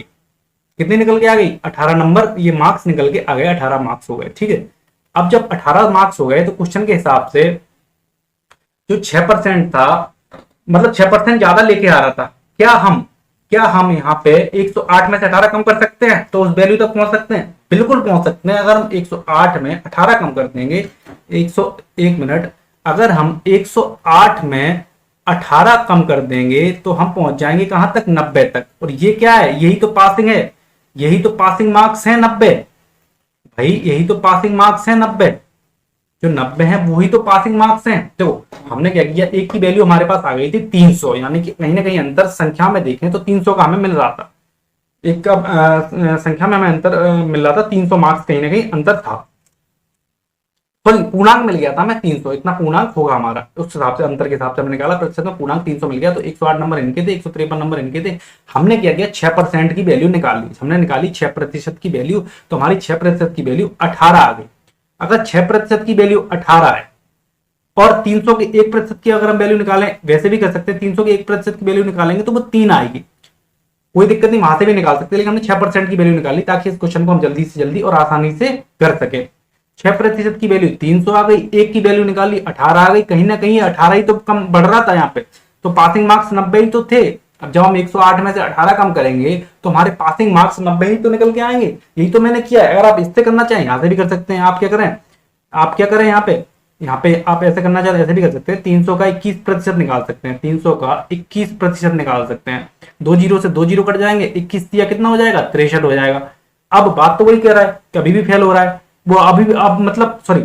कितनी निकल के आ गई, 18 नंबर, ये मार्क्स निकल के आ गए, 18 मार्क्स हो गए। ठीक है, अब जब 18 मार्क्स हो गए तो क्वेश्चन के हिसाब से जो 6% था, मतलब 6% ज्यादा लेके आ रहा था, क्या हम यहाँ पे 108 में से 18 कम कर सकते हैं तो उस वैल्यू तक पहुंच सकते हैं? बिल्कुल पहुंच सकते हैं। अगर हम 108 में 18 कम कर देंगे, 101 मिनट, अगर हम 108 में 18 कम कर देंगे तो हम पहुंच जाएंगे कहां तक, 90 तक। और ये क्या है, यही तो पासिंग है, यही तो पासिंग मार्क्स है 90 भाई, यही तो पासिंग मार्क्स है 90। जो 90 है वही तो पासिंग मार्क्स हैं। तो हमने क्या किया, एक की वैल्यू हमारे पास आ गई थी 300, यानी कि कहीं ना कहीं अंतर संख्या में देखें तो 300 का हमें मिल रहा था। एक का संख्या में हमें अंतर मिल रहा था, 300 मार्क्स कहीं ना कहीं अंतर था। सॉरी, पूर्णांक मिल गया था हमें 300, इतना पूर्णांक होगा हमारा, उस हिसाब से अंतर के हिसाब से हमने निकाला। प्रतिशत में पूर्णांक 300 मिल गया। तो 108 नंबर इनके थे, 153 नंबर इनके थे। हमने क्या किया, 6% की वैल्यू निकाल ली। हमने निकाली 6% की वैल्यू, तो हमारी 6% की वैल्यू 18 आ गई। अगर 6% की वैल्यू 18 है और 300 के 1% की अगर हम वैल्यू निकालें, वैसे भी कर सकते हैं, 300 के 1% की वैल्यू निकालेंगे तो वो 3 आएगी, कोई दिक्कत नहीं, वहां से भी निकाल सकते हैं। लेकिन हमने 6% की वैल्यू निकाली ताकि इस क्वेश्चन को हम जल्दी से जल्दी और आसानी से कर सके। 6% की वैल्यू 300 आ गई, एक की वैल्यू निकाली 18 आ गई। कहीं ना कहीं 18 ही तो कम बढ़ रहा था यहाँ पे, तो पासिंग मार्क्स 90 ही तो थे। अब जब हम 108 में से 18 कम करेंगे तो हमारे पासिंग मार्क्स 90 ही तो निकल के आएंगे। यही तो मैंने किया है। अगर आप इससे करना चाहें यहां से भी कर सकते हैं। आप क्या करें यहाँ पे आप ऐसे करना चाहते हैं, ऐसे भी कर सकते हैं। 300 का 21% निकाल सकते हैं, 300 का 21% निकाल सकते हैं। 2 जीरो से 2 जीरो कट जाएंगे, 21 दिया कितना हो जाएगा, 63 हो जाएगा। अब बात तो वही कह रहा है कि अभी भी फेल हो रहा है वो, अभी भी अब मतलब sorry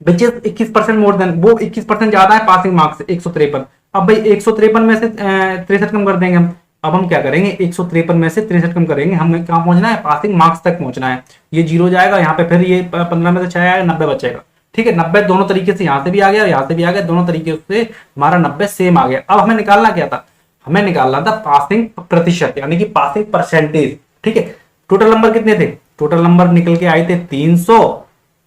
which is 21% more than, वो 21% ज्यादा है पासिंग मार्क्स से 153। अब भाई 153 में से 63 कम कर देंगे हम। अब हम क्या करेंगे, 153 में से 63 कम करेंगे, हमें कहां पहुंचना है, पासिंग मार्क्स तक पहुंचना है। ये जीरो जाएगा यहाँ पे, फिर ये 15 में से 6 आएगा, 90 बचेगा। ठीक है, 90 दोनों तरीके से, यहां से भी आ गया और यहां से भी आ गया, दोनों तरीके से हमारा 90 सेम आ गया। अब हमें निकालना क्या था, हमें निकालना था पासिंग प्रतिशत, यानी कि पासिंग परसेंटेज। ठीक है, टोटल नंबर कितने थे, टोटल नंबर निकल के आए थे 300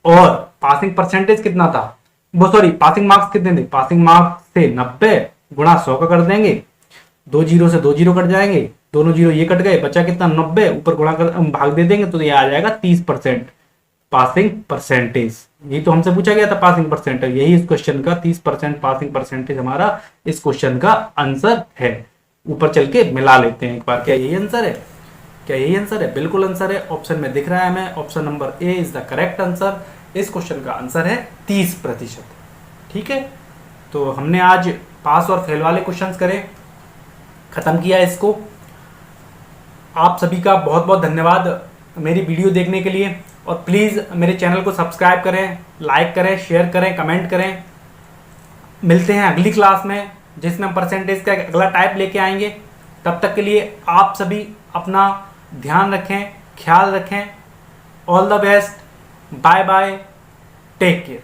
और पासिंग परसेंटेज कितना था, वो सॉरी पासिंग मार्क्स कितने थे, पासिंग मार्क्स थे 90 गुणा 100 का कर देंगे, 2 जीरो से 2 जीरो कट जाएंगे, दोनों जीरो ये कट गए, बचा कितना 90, ऊपर गुणा कर भाग दे देंगे तो ये आ जाएगा 30% पासिंग परसेंटेज। यही तो हमसे पूछा गया था पासिंग परसेंटेज, यही इस क्वेश्चन का 30% पासिंग परसेंटेज हमारा इस क्वेश्चन का आंसर है। ऊपर चल के मिला लेते हैं एक बार, क्या यही आंसर है, क्या यही आंसर है, बिल्कुल आंसर है। ऑप्शन में दिख रहा है हमें, option number A is the correct answer. इस क्वेश्चन का आंसर है 30%। ठीक है, तो हमने आज पास और फेल वाले क्वेश्चंस करे, खत्म किया इसको। आप सभी का बहुत बहुत धन्यवाद मेरी वीडियो देखने के लिए, और प्लीज़ मेरे चैनल को सब्सक्राइब करें, लाइक करें, शेयर करें, कमेंट करें। मिलते हैं अगली क्लास में जिसमें हम परसेंटेज का एक अगला टाइप लेके आएंगे। तब तक के लिए आप सभी अपना ध्यान रखें, ख्याल रखें। All the best, bye bye, take care.